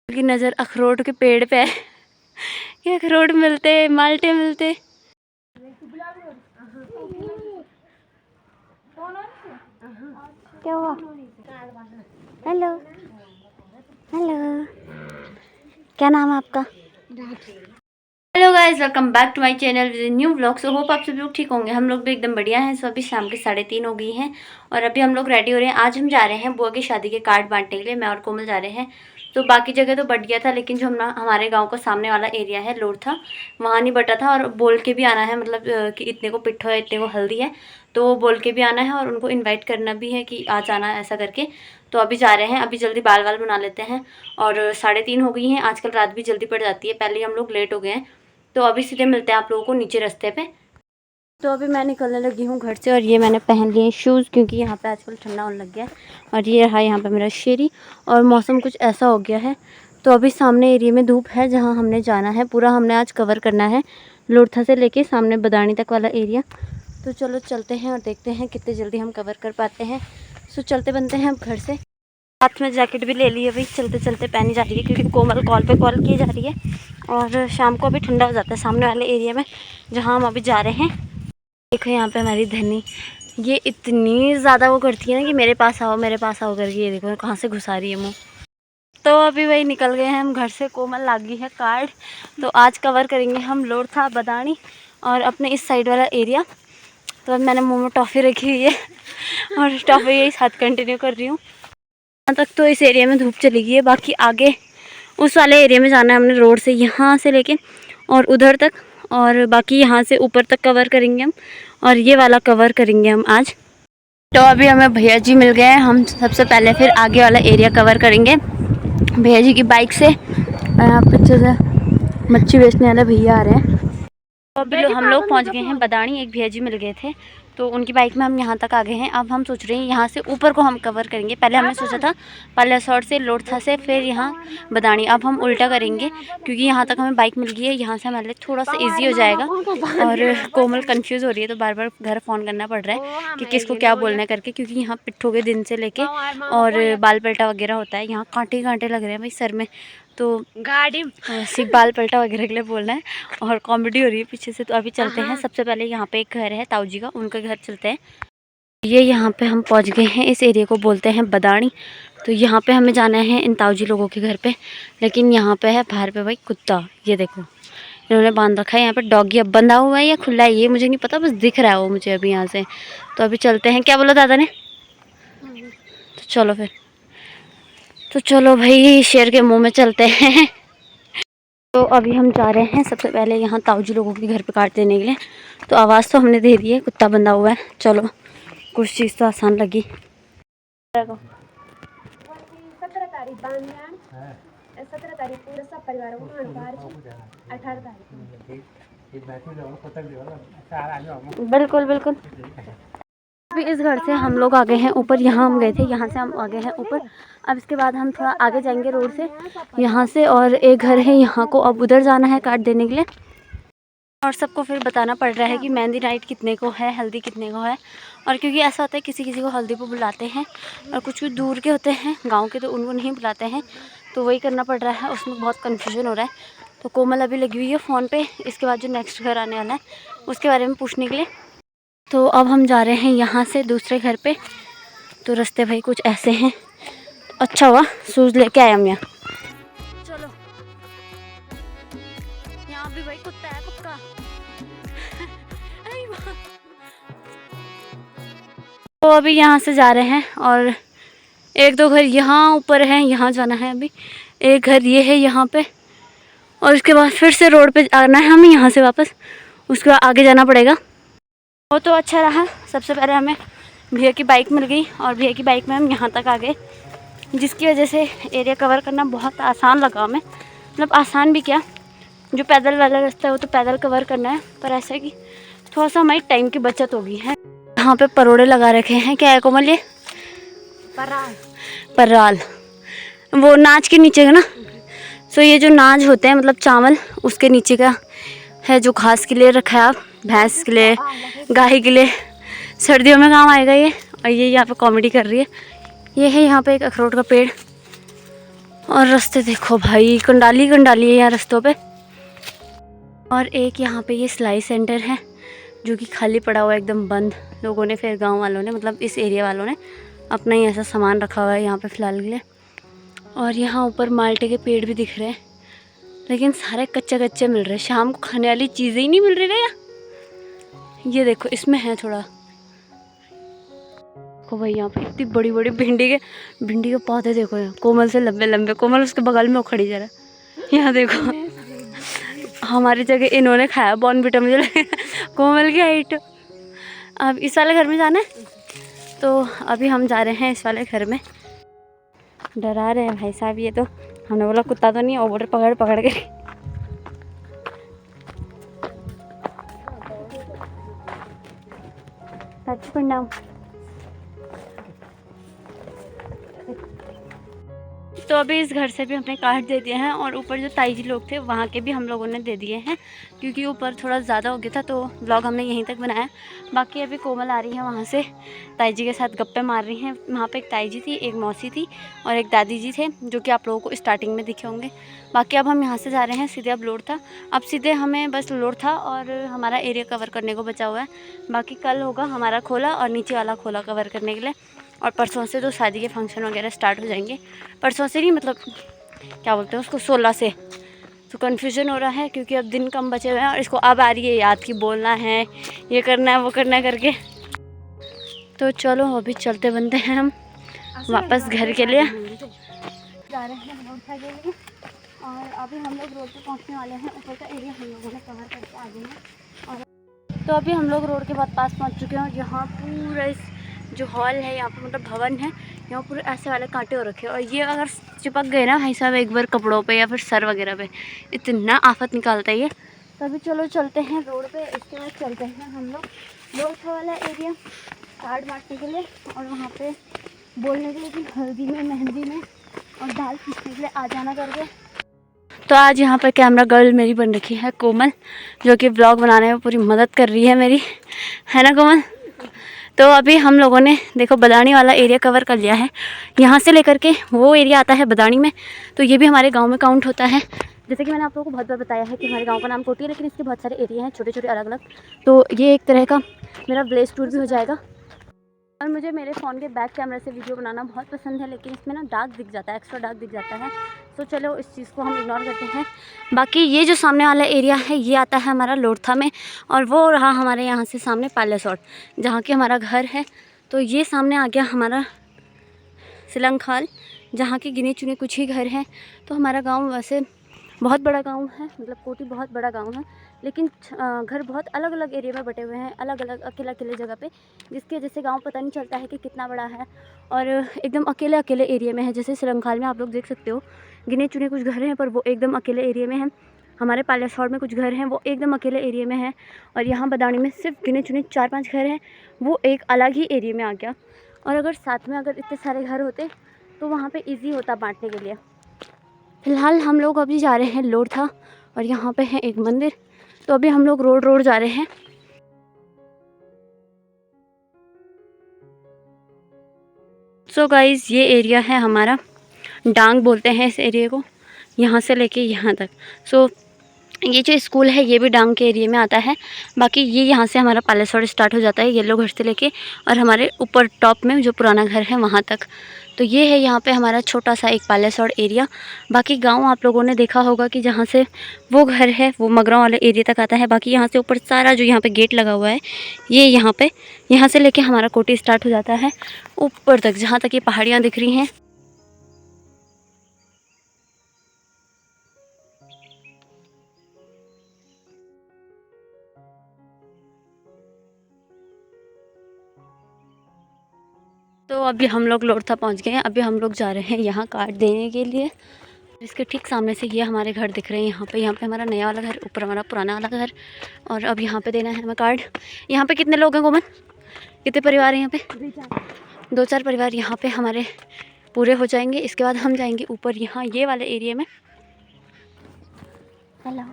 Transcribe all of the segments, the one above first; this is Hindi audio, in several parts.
की नज़र अखरोट के पेड़ पे है कि अखरोट मिलते, माल्टे मिलते। क्या हुआ? हेलो हेलो, क्या नाम है आपका? Hello guys, welcome back to my channel with new vlog. So hope आप सभी लोग ठीक होंगे। हम लोग भी एकदम बढ़िया हैं। सो अभी शाम के 3:30 हो गई हैं और अभी हम लोग रेडी हो रहे हैं। आज हम जा रहे हैं बुआ की शादी के कार्ड बांटने के लिए। मैं और कोमल जा रहे हैं। तो बाकी जगह तो बट गया था, लेकिन जो हमारे गांव का सामने वाला एरिया है लोड था, वहाँ नहीं बटा था। और बोल के भी आना है, मतलब कि इतने को पिट्ठो है, इतने को हल्दी है, तो वो बोल के भी आना है और उनको इन्वाइट करना भी है कि आज आना है, ऐसा करके। तो अभी जा रहे हैं। अभी जल्दी बाल वाल बना लेते हैं और 3:30 हो गई हैं। आजकल रात भी जल्दी पड़ जाती है, पहले ही हम लोग लेट हो गए हैं। तो अभी सीधे मिलते हैं आप लोगों को नीचे रास्ते पे। तो अभी मैं निकलने लगी हूँ घर से और ये मैंने पहन लिए शूज़, क्योंकि यहाँ पे आजकल ठंडा होने लग गया है। और ये रहा यहाँ पे मेरा शेरी, और मौसम कुछ ऐसा हो गया है। तो अभी सामने एरिया में धूप है, जहाँ हमने जाना है पूरा हमने आज कवर करना है, लोरथा से लेके सामने बदाणी तक वाला एरिया। तो चलो चलते हैं और देखते हैं कितने जल्दी हम कवर कर पाते हैं। सो चलते बनते हैं अब घर से। साथ में जैकेट भी ले ली है भाई, चलते चलते पहनी जा रही है, क्योंकि कोमल कॉल पे कॉल की जा रही है। और शाम को अभी ठंडा हो जाता है सामने वाले एरिया में जहाँ हम अभी जा रहे हैं। देखो यहाँ पे हमारी धनी, ये इतनी ज़्यादा वो करती है ना कि मेरे पास आओ करके। ये देखो कहाँ से घुसा रही है मुँह। तो अभी वही निकल गए हैं हम घर से। कोमल लागी है कार्ड, तो आज कवर करेंगे हम लोरथा, बदाणी और अपने इस साइड वाला एरिया। तो अब मैंने मुँह में टॉफ़ी रखी हुई है और टॉफ़ी यही साथ कंटिन्यू कर रही हूँ। यहाँ तक तो इस एरिया में धूप चली गई है, बाकी आगे उस वाले एरिया में जाना है हमने, रोड से यहाँ से लेके और उधर तक, और बाकी यहाँ से ऊपर तक कवर करेंगे हम, और ये वाला कवर करेंगे हम आज। तो अभी हमें भैया जी मिल गए हैं। हम सबसे पहले फिर आगे वाला एरिया कवर करेंगे भैया जी की बाइक से। यहाँ पीछे से मच्छी बेचने वाले भैया आ रहे हैं। तो अभी हम लोग पहुँच गए हैं बदाणी। एक भैया जी मिल गए थे, तो उनकी बाइक में हम यहाँ तक आ गए हैं। अब हम सोच रहे हैं यहाँ से ऊपर को हम कवर करेंगे। पहले हमने सोचा था पालासोर से, लोरथा से, फिर यहाँ बदाणी। अब हम उल्टा करेंगे, क्योंकि यहाँ तक हमें बाइक मिल गई है। यहाँ से हमारे लिए थोड़ा सा इजी हो जाएगा। और कोमल कंफ्यूज हो रही है, तो बार बार घर फ़ोन करना पड़ रहा है कि किसको क्या बोलना है करके, क्योंकि यहाँ पिट्ठों के दिन से लेके और बाल पलटा वगैरह होता है। यहाँ कांटे कांटे लग रहे हैं भाई सर में, तो गाड़ी सिर्फ बाल पलटा वगैरह के लिए बोलना है। और कॉमेडी हो रही है पीछे से। तो अभी चलते हैं। सबसे पहले यहाँ पे एक घर है ताऊ जी का, उनके घर चलते हैं। ये यहाँ पे हम पहुँच गए हैं। इस एरिया को बोलते हैं बदाणी। तो यहाँ पे हमें जाना है इन ताऊ जी लोगों के घर पे, लेकिन यहाँ पे है बाहर पे भाई कुत्ता। ये देखो इन्होंने बांध रखा है यहाँ पे डॉगी। अब बंधा हुआ है या खुला है ये मुझे नहीं पता, बस दिख रहा है वो मुझे अभी यहाँ से। तो अभी चलते हैं। क्या बोला दादा ने? तो चलो फिर, तो चलो भाई शेर के मुंह में चलते हैं। तो अभी हम जा रहे हैं सबसे पहले यहाँ ताऊ जी लोगों के घर पे काट देने के लिए। तो आवाज़ तो हमने दे दी है, कुत्ता बंधा हुआ है। चलो कुछ चीज़ तो आसान लगी। बिल्कुल बिल्कुल। अभी इस घर से हम लोग आ गए हैं ऊपर। यहाँ हम गए थे, यहाँ से हम आ गए हैं ऊपर। अब इसके बाद हम थोड़ा आगे जाएंगे रोड से, यहाँ से, और एक घर है यहाँ को अब उधर जाना है काट देने के लिए। और सबको फिर बताना पड़ रहा है कि मेहंदी नाइट कितने को है, हल्दी कितने को है। और क्योंकि ऐसा होता है किसी किसी को हल्दी पर बुलाते हैं, और कुछ कुछ दूर के होते हैं गाँव के, तो उनको नहीं बुलाते हैं। तो वही करना पड़ रहा है, उसमें बहुत कन्फ्यूजन हो रहा है। तो कोमल अभी लगी हुई है फ़ोन पे, इसके बाद जो नेक्स्ट घर आने वाला है उसके बारे में पूछने के लिए। तो अब हम जा रहे हैं यहाँ से दूसरे घर पे। तो रास्ते भाई कुछ ऐसे हैं। अच्छा हुआ शूज़ लेके आए हम यहाँ। चलो यहाँ भी भाई कुत्ता है पक्का। तो अभी यहाँ से जा रहे हैं, और एक दो घर यहाँ ऊपर हैं, यहाँ जाना है अभी। एक घर ये है यहाँ पे, और उसके बाद फिर से रोड पे आना है हमें यहाँ से वापस, उसके बाद आगे जाना पड़ेगा। वो तो अच्छा रहा, सबसे पहले हमें भैया की बाइक मिल गई, और भैया की बाइक में हम यहाँ तक आ गए, जिसकी वजह से एरिया कवर करना बहुत आसान लगा हमें। मतलब आसान भी क्या, जो पैदल वाला रास्ता है वो तो पैदल कवर करना है, पर ऐसा है कि थोड़ा सा हमारी टाइम की बचत होगी है। यहाँ पे परोड़े लगा रखे हैं। क्या है कोमल ये? पराल, वो नाच के नीचे का ना। सो ये जो नाज होते हैं, मतलब चावल, उसके नीचे का है जो घास के लिए रखा है। आप भैंस के लिए, गाय के लिए सर्दियों में काम आएगा ये। और ये यहाँ पे कॉमेडी कर रही है। ये है यहाँ पे एक अखरोट का पेड़। और रास्ते देखो भाई, कंडाली कंडाली है यहाँ रास्तों पे। और एक यहाँ पे ये सिलाई सेंटर है जो कि खाली पड़ा हुआ है, एकदम बंद। लोगों ने, फिर गांव वालों ने, मतलब इस एरिया वालों ने अपना ही ऐसा सामान रखा हुआ है यहाँ पे फ़िलहाल के लिए। और यहाँ ऊपर माल्टे के पेड़ भी दिख रहे हैं, लेकिन सारे कच्चे कच्चे मिल रहे हैं। शाम को खाने वाली चीज़ें ही नहीं मिल रही ना। ये देखो, इसमें है थोड़ा। देखो भाई, यहाँ पे इतनी बड़ी बड़ी भिंडी के पौधे देखो यहाँ, कोमल से लंबे लंबे। कोमल उसके बगल में वो खड़ी जा रहा है। यहाँ देखो, हमारी जगह इन्होंने खाया बॉर्नविटा, मुझे लगे कोमल की हाइट। अब इस वाले घर में जाना है, तो अभी हम जा रहे हैं इस वाले घर में। डरा रहे हैं भाई साहब ये तो। हमने बोला कुत्ता तो नहीं, ओवर पकड़ पकड़ के। प्रणाम। तो अभी इस घर से भी हमने कार्ड दे दिए हैं, और ऊपर जो ताई जी लोग थे वहाँ के भी हम लोगों ने दे दिए हैं, क्योंकि ऊपर थोड़ा ज़्यादा हो गया था, तो व्लॉग हमने यहीं तक बनाया। बाकी अभी कोमल आ रही है वहाँ से, ताई जी के साथ गप्पे मार रही हैं। वहाँ पे एक ताई जी थी, एक मौसी थी और एक दादी जी थे, जो कि आप लोगों को स्टार्टिंग में दिखे होंगे। बाकी अब हम यहाँ से जा रहे हैं सीधे। अब लोड था, अब सीधे हमें बस लोड था और हमारा एरिया कवर करने को बचा हुआ है। बाकी कल होगा हमारा खोला और नीचे वाला खोला कवर करने के लिए। और परसों से तो शादी के फंक्शन वगैरह स्टार्ट हो जाएंगे। परसों से नहीं, मतलब क्या बोलते हैं उसको, 16 से। तो कन्फ्यूज़न हो रहा है क्योंकि अब दिन कम बचे हुए हैं, और इसको अब आ रही है याद कि बोलना है, ये करना है, वो करना है करके। तो चलो अभी चलते बनते हैं हम वापस घर के लिए। जा रहे हैं रोड के लिए, और अभी हम लोग रोड पे पहुंचने वाले हैं। ऊपर का एरिया हम लोगों ने कवर करके आ गए हैं। और तो अभी हम लोग रोड के बाद पास पहुंच चुके हैं, और यहाँ पूरा इस जो हॉल है, यहाँ पे मतलब भवन है, यहाँ पूरे ऐसे वाले कांटे हो रखे हैं। और ये अगर चिपक गए ना भाई साहब एक बार कपड़ों पे या फिर सर वगैरह पे, इतना आफत निकालता है ये। तो अभी चलो चलते हैं रोड पे। इसके बाद चलते हैं हम लोग लोग वाला एरिया कार्ड बांटने के लिए, और वहाँ पे बोलने के लिए कि हल्दी में, मेहंदी में और दाल खींचने के लिए आ जाना करके। तो आज यहाँ पर कैमरा गर्ल मेरी बन रखी है कोमल, जो कि ब्लॉग बनाने में पूरी मदद कर रही है मेरी, है ना कोमल। तो अभी हम लोगों ने देखो बदाणी वाला एरिया कवर कर लिया है। यहाँ से लेकर के वो एरिया आता है बदाणी में, तो ये भी हमारे गांव में काउंट होता है। जैसे कि मैंने आप लोगों को बहुत बार बताया है कि हमारे गांव का नाम कोटी है, लेकिन इसके बहुत सारे एरिया हैं छोटे छोटे अलग अलग। तो ये एक तरह का मेरा विलेज टूर भी हो जाएगा। और मुझे मेरे फ़ोन के बैक कैमरे से वीडियो बनाना बहुत पसंद है, लेकिन इसमें ना डार्क दिख जाता है, एक्स्ट्रा डार्क दिख जाता है। तो चलो इस चीज़ को हम इग्नोर करते हैं। बाकी ये जो सामने वाला एरिया है, ये आता है हमारा लोरथा में, और वो रहा हमारे यहाँ से सामने पालेसौड़, जहाँ की हमारा घर है। तो ये सामने आ गया हमारा सिलंखाल, जहाँ के गिने चुने कुछ ही घर हैं। तो हमारा गाँव वैसे बहुत बड़ा गांव है, मतलब कोटी बहुत बड़ा गांव है, लेकिन घर बहुत अलग अलग एरिया में बटे हुए हैं, अलग अलग अकेले अकेले जगह पे, जिसकी वजह से गांव पता नहीं चलता है कि कितना बड़ा है। और एकदम अकेले अकेले एरिया में है। जैसे सिलंखाल में आप लोग देख सकते हो गिने चुने कुछ घर हैं, पर वो एकदम अकेले एरिया में हैं। हमारे पालेसौड़ में कुछ घर हैं, वो एकदम अकेले एरिया में है। और यहाँ बदाणी में सिर्फ गिने चुने 4-5 घर हैं, वो एक अलग ही एरिया में आ गया। और अगर साथ में अगर इतने सारे घर होते तो वहाँ पे इजी होता बांटने के लिए। फ़िलहाल हम लोग अभी जा रहे हैं लोरथा, और यहाँ पे है एक मंदिर। तो अभी हम लोग रोड जा रहे हैं। सो गाइज़, ये एरिया है हमारा, डांग बोलते हैं इस एरिया को, यहाँ से लेके यहाँ तक। सो ये जो स्कूल है ये भी डांग के एरिया में आता है। बाकी ये यहाँ से हमारा पालेसौड़ स्टार्ट हो जाता है, येलो घर से लेके, और हमारे ऊपर टॉप में जो पुराना घर है वहाँ तक। तो ये है यहाँ पे हमारा छोटा सा एक पालेसौड़ एरिया। बाकी गांव आप लोगों ने देखा होगा कि जहाँ से वो घर है वो मगराव वाले एरिया तक आता है। बाकी यहाँ से ऊपर सारा जो यहाँ पे गेट लगा हुआ है, ये यहाँ से लेके हमारा कोटी स्टार्ट हो जाता है ऊपर तक, जहाँ तक ये पहाड़ियाँ दिख रही हैं। तो अभी हम लोग लोरथा पहुंच गए हैं। अभी हम लोग जा रहे हैं यहाँ कार्ड देने के लिए। इसके ठीक सामने से ये हमारे घर दिख रहे हैं। यहाँ पे हमारा नया वाला घर, ऊपर हमारा पुराना वाला घर, और अब यहाँ पे देना है हमें कार्ड। यहाँ पे कितने लोग हैं कोमल, कितने परिवार हैं यहाँ पे? 2-4 परिवार यहाँ पे हमारे पूरे हो जाएंगे। इसके बाद हम जाएंगे ऊपर यहाँ ये वाले एरिया में। हेलो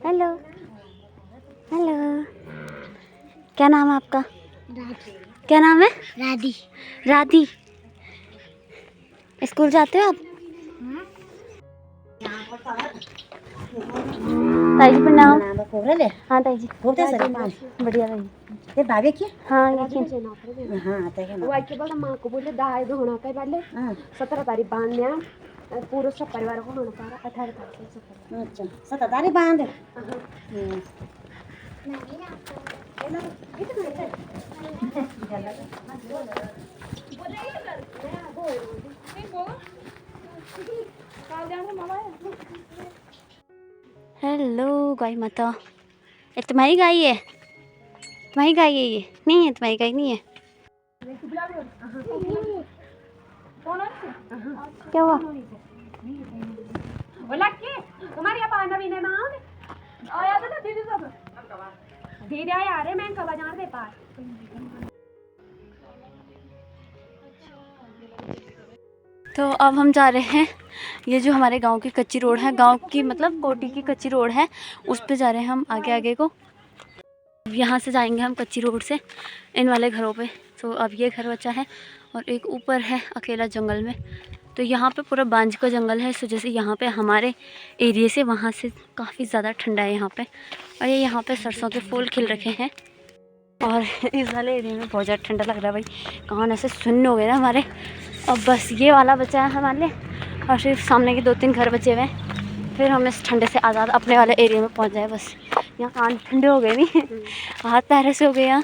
हेलो हेलो, क्या नाम है आपका? क्या नाम है? राधी। राधी। स्कूल जाते हो आप? ताई जी प्रणाम। हाँ ताई जी बढ़िया ताई। ते भाभी की हाँ ये हां ते के वाक्य बघा माँ को बोले दाय धोना काय वाले 17 तारीख बांधण्या पूरा सब परिवार को होना पारा 18 तारीख से सब अच्छा 17 तारीख बांध हेलो गाय माता। ये तुम्हारी गाय है? तुम्हारी गाय है ये? नहीं है तुम्हारी गाय नहीं है। क्या हुआ? बोला के तुम्हारे यहाँ पाना भी नहीं माँ आया था ना दीदी सब दीदी आया अरे मैं कब जान दे पार। तो अब हम जा रहे हैं, ये जो हमारे गांव की कच्ची रोड है, गांव की मतलब कोटी की कच्ची रोड है, उस पे जा रहे हैं हम आगे आगे को। यहाँ से जाएंगे हम कच्ची रोड से इन वाले घरों पे। तो अब ये घर बचा है और एक ऊपर है अकेला जंगल में। तो यहाँ पे पूरा बांझ का जंगल है, इस वजह से यहाँ पे हमारे एरिए से वहाँ से काफ़ी ज़्यादा ठंडा है यहाँ पे। और ये यहाँ पे सरसों के फूल खिल रखे हैं और इस वाले एरिया में बहुत ज़्यादा ठंडा लग रहा है भाई। कान ऐसे सुन्न हो गए ना हमारे। अब बस ये वाला बचा है हमारे और सिर्फ सामने के 2-3 घर बचे हुए हैं, फिर हम इस ठंडे से आज़ाद अपने वाले एरिया में पहुँच जाए। बस यहाँ कान ठंडे हो गए नहीं, हाथ पैर से हो गए यहाँ।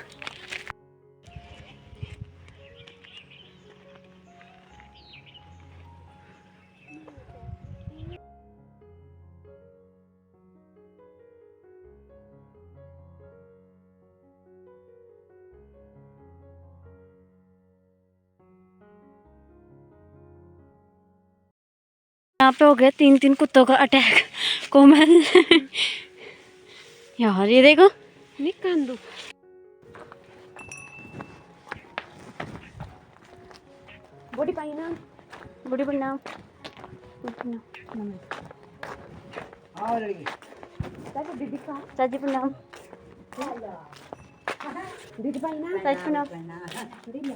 यहाँ पे हो गया 3-3 कुत्तों का अटैक कोमल। यार ये देखो निकांदू बॉडी पाई ना बड़ी प्रणाम। और लड़की ताकि दीदी का चाची प्रणाम। दीदी पाई ना चाची प्रणाम। दीदी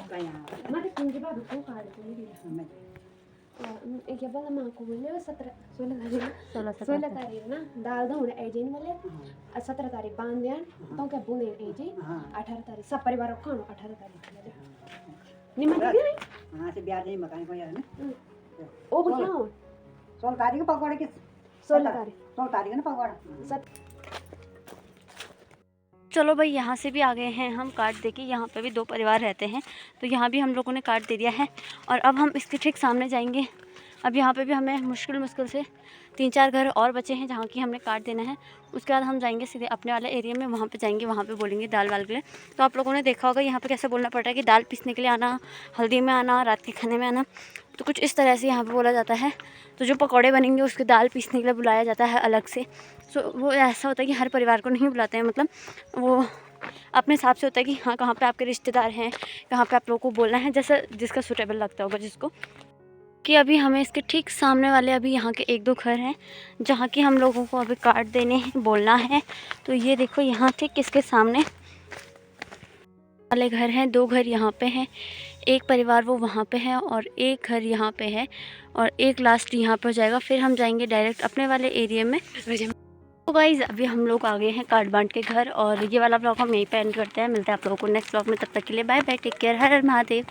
मारे कुंजी बाबू को काट दीदी एक बार माँ को बोले 16 तारीख ना दाल दो एजेंट वाले 17 तारीख बांध दिया तो क्या बोले एजेंट 18 तारीख सब परिवार को खानो 18 तारीख निमन दे नहीं हां से ब्याह नहीं मकान को यार ना ओ भैया 16 तारीख को पकौड़े के 16 तारीख ना पकौड़ा। चलो भाई यहाँ से भी आ गए हैं हम कार्ड देके। यहाँ पे भी 2 परिवार रहते हैं, तो यहाँ भी हम लोगों ने कार्ड दे दिया है और अब हम इसके ठीक सामने जाएंगे। अब यहाँ पे भी हमें मुश्किल से 3-4 घर और बचे हैं जहाँ की हमने कार्ड देना है। उसके बाद हम जाएंगे सीधे अपने वाले एरिया में, वहाँ पे जाएंगे, वहाँ पे बोलेंगे दाल वाल के लिए। तो आप लोगों ने देखा होगा यहाँ पे कैसे बोलना पड़ता है कि दाल पीसने के लिए आना, हल्दी में आना, रात के खाने में आना। तो कुछ इस तरह से यहाँ पे बोला जाता है। तो जो पकौड़े बनेंगे उसके दाल पीसने के लिए बुलाया जाता है अलग से। सो वो ऐसा होता है कि हर परिवार को नहीं बुलाते हैं, मतलब वो अपने हिसाब से होता है कि हाँ कहाँ पे आपके रिश्तेदार हैं, कहाँ पे आप लोगों को बोलना है, जैसा जिसका सूटेबल लगता होगा जिसको। कि अभी हमें इसके ठीक सामने वाले अभी यहाँ के 1-2 घर हैं जहाँ की हम लोगों को अभी कार्ड देने हैं, बोलना है। तो ये देखो यहाँ ठीक इसके सामने वाले घर हैं, 2 घर यहाँ पे हैं, एक परिवार वो वहाँ पे है और एक घर यहाँ पे है और एक लास्ट यहाँ पे हो जाएगा। फिर हम जाएंगे डायरेक्ट अपने वाले एरिया में। तो गाइज़ अभी हम लोग आ गए हैं कार्ड बांट के घर और ये वाला ब्लॉग हम यहीं पे एंड करते हैं। मिलते हैं आप लोगों को नेक्स्ट ब्लॉग में, तब तक के लिए बाय बाय, टेक केयर, हर हर महादेव।